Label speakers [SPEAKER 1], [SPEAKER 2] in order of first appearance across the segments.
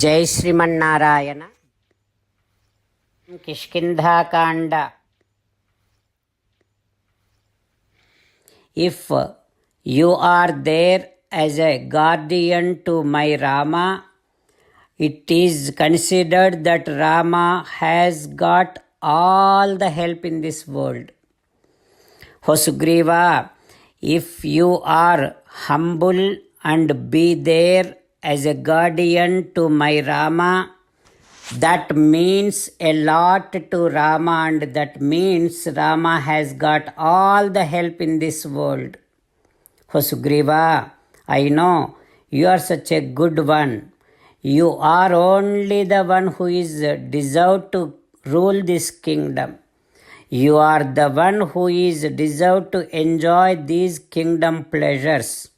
[SPEAKER 1] జై Srimannarayana. Kishkindha Kanda. If you are there as a guardian to my Rama, it is considered that Rama has got all the help in this world. O Sugriva, if you are humble and be there as a guardian to my Rama, that means a lot to Rama, and that means Rama has got all the help in this world. O Sugriva, I know you are such a good one. You are only the one who is deserved to rule this kingdom. You are the one who is deserved to enjoy these kingdom pleasures.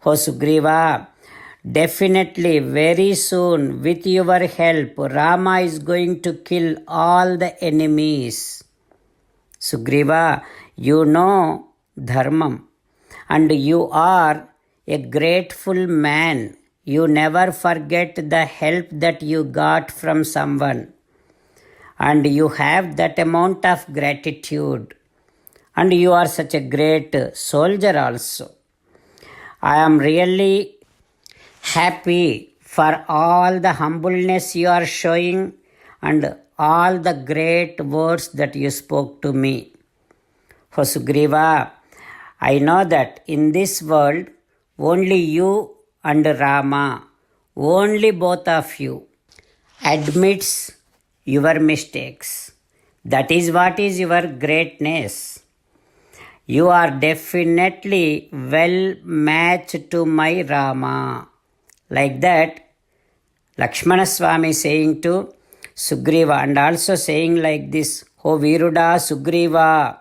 [SPEAKER 1] O Sugriva, definitely very soon with your help Rama is going to kill all the enemies. Sugriva, you know dharmam and you are a grateful man. You never forget the help that you got from someone, and you have that amount of gratitude, and you are such a great soldier also. I am really happy for all the humbleness you are showing and all the great words that you spoke to me. O Sugriva, I know that in this world only you and Rama, only both of you, admits your mistakes. That is what is your greatness. You are definitely well matched to my Rama. Like that, Lakshmana Swami saying to Sugriva, and also saying like this, O Viruda Sugriva,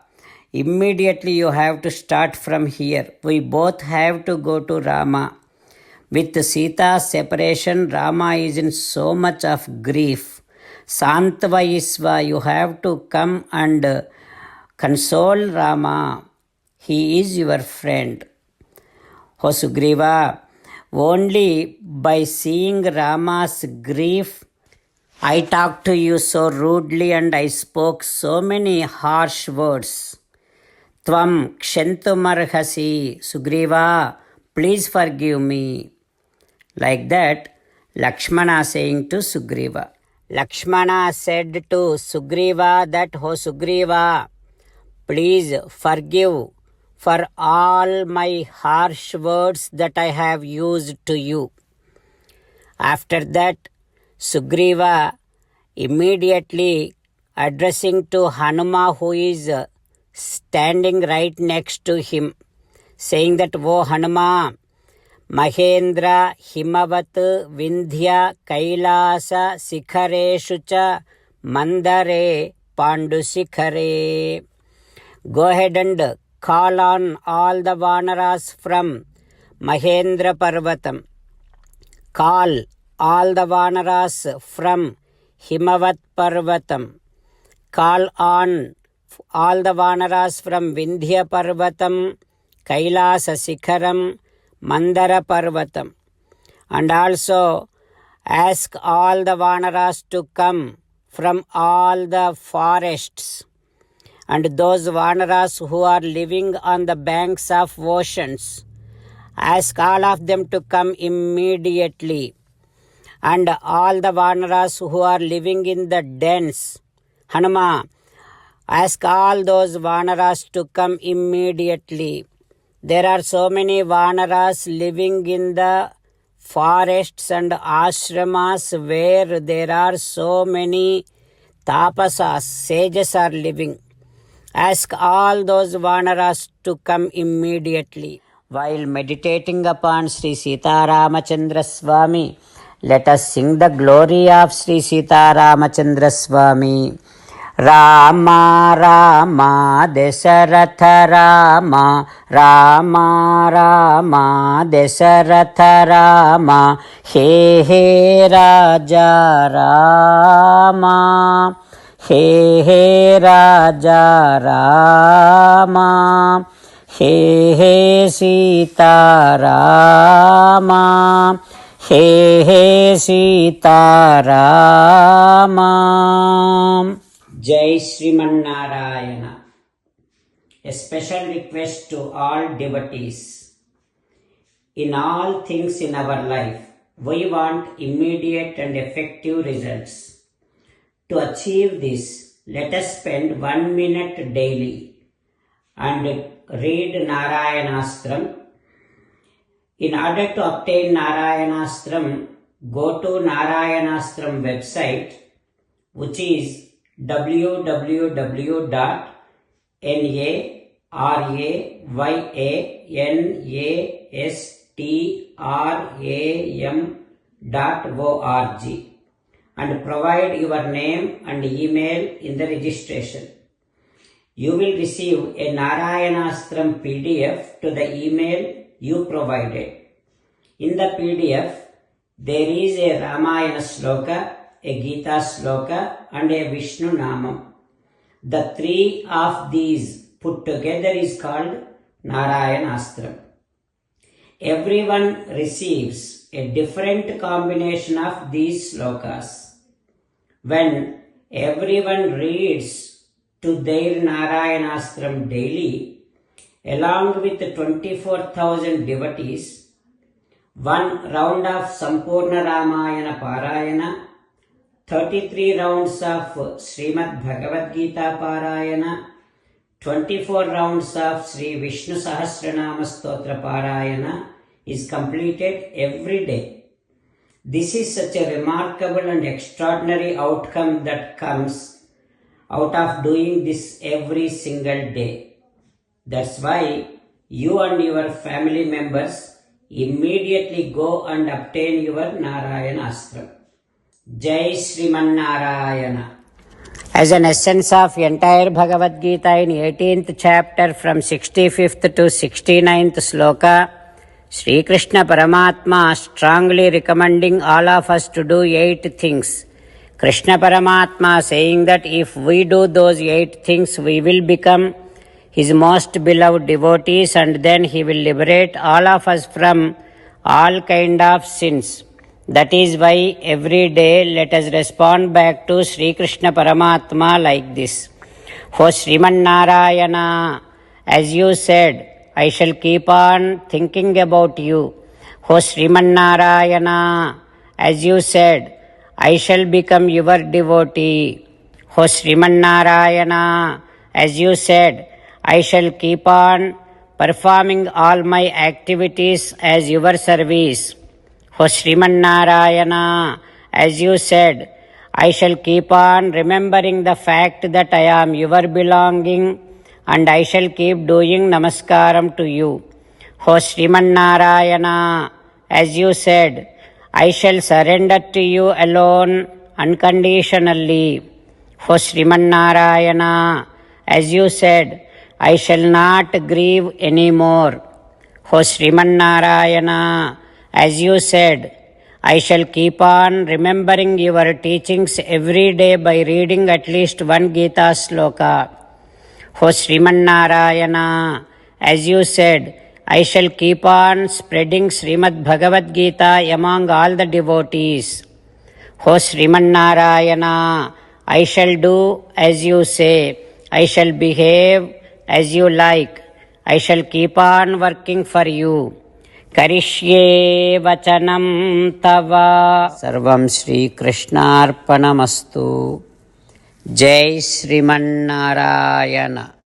[SPEAKER 1] immediately you have to start from here. We both have to go to Rama. With Sita's separation, Rama is in so much of grief. Santvayisva, you have to come and console Rama. He is your friend. O Sugriva, only by seeing Rama's grief, I talked to you so rudely and I spoke so many harsh words. Tvam kshantumarhasi, Sugriva, please forgive me. Like that, Lakshmana saying to Sugriva. Lakshmana said to Sugriva that, O Sugriva, please forgive for all my harsh words that I have used to you. After that, Sugriva immediately addressing to Hanuma, who is standing right next to him, saying that, O Hanuma, Mahendra Himavat Vindhya Kailasa Sikhareshu cha Mandare Pandusikhare. Go ahead and call on all the Vanaras from Mahendra Parvatam. Call all the Vanaras from Himavat Parvatam. Call on all the Vanaras from Vindhya Parvatam, Kailasa Sikharam, Mandara Parvatam. And also ask all the Vanaras to come from all the forests, and those Vanaras who are living on the banks of oceans, ask all of them to come immediately. And all the Vanaras who are living in the dens, Hanuma, ask all those Vanaras to come immediately. There are so many Vanaras living in the forests and ashramas where there are so many tapasas, sages are living. Ask all those Vanaras to come immediately. While meditating upon Sri Sita Ramachandra Swami, let us sing the glory of Sri Sita Ramachandra Swami. Rama Rama Dasharatha Rama, Rama Rama Dasharatha Rama, He He Raja Rama, He He Raja Rama, He He Sita Rama, hey hey Sitarama. Jai Srimanarayana. A special request to all devotees. In all things in our life, we want immediate and effective results. To achieve this, let us spend 1 minute daily and read Narayanastram. In order to obtain Narayanastram, go to Narayanastram website, which is www.narayanastram.org, and provide your name and email in the registration. You will receive a Narayanastram PDF to the email you provided. In the PDF, there is a Ramayana Sloka, a Gita Sloka, and a Vishnu Namam. The three of these put together is called Narayanastram. Everyone receives a different combination of these slokas. When everyone reads to their Narayanastram daily, along with 24,000 devotees, one round of Sampurna Ramayana Parayana, 33 rounds of Srimad Bhagavad Gita Parayana, 24 rounds of Sri Vishnu Sahasranama Stotra Parayana is completed every day. This is such a remarkable and extraordinary outcome that comes out of doing this every single day. That's why you and your family members immediately go and obtain your Narayanastram. Jai Srimanarayana. As an essence of entire Bhagavad Gita in 18th chapter from 65th to 69th sloka, Sri Krishna Paramatma strongly recommending all of us to do 8 things. Krishna Paramatma saying that if we do those 8 things, we will become His most beloved devotees, and then He will liberate all of us from all kind of sins. That is why every day let us respond back to Sri Krishna Paramatma like this. O Sriman Narayana, as you said, I shall keep on thinking about you. O Sriman Narayana, as you said, I shall become your devotee. O Sriman Narayana, as you said, I shall keep on performing all my activities as your service. O Sriman Narayana, as you said, I shall keep on remembering the fact that I am your belonging, and I shall keep doing namaskaram to you. O Sriman Narayana, as you said, I shall surrender to you alone unconditionally. O Sriman Narayana, as you said, I shall not grieve anymore. O Sriman Narayana, as you said, I shall keep on remembering your teachings every day by reading at least one Gita sloka. O Sriman Narayana, as you said, I shall keep on spreading Srimad Bhagavad Gita among all the devotees. O Sriman Narayana, I shall do as you say. I shall behave as you like. I shall keep on working for you. Karishye vachanam tava. Sarvam Shri Krishnarpanamastu. Jai Sriman Narayana.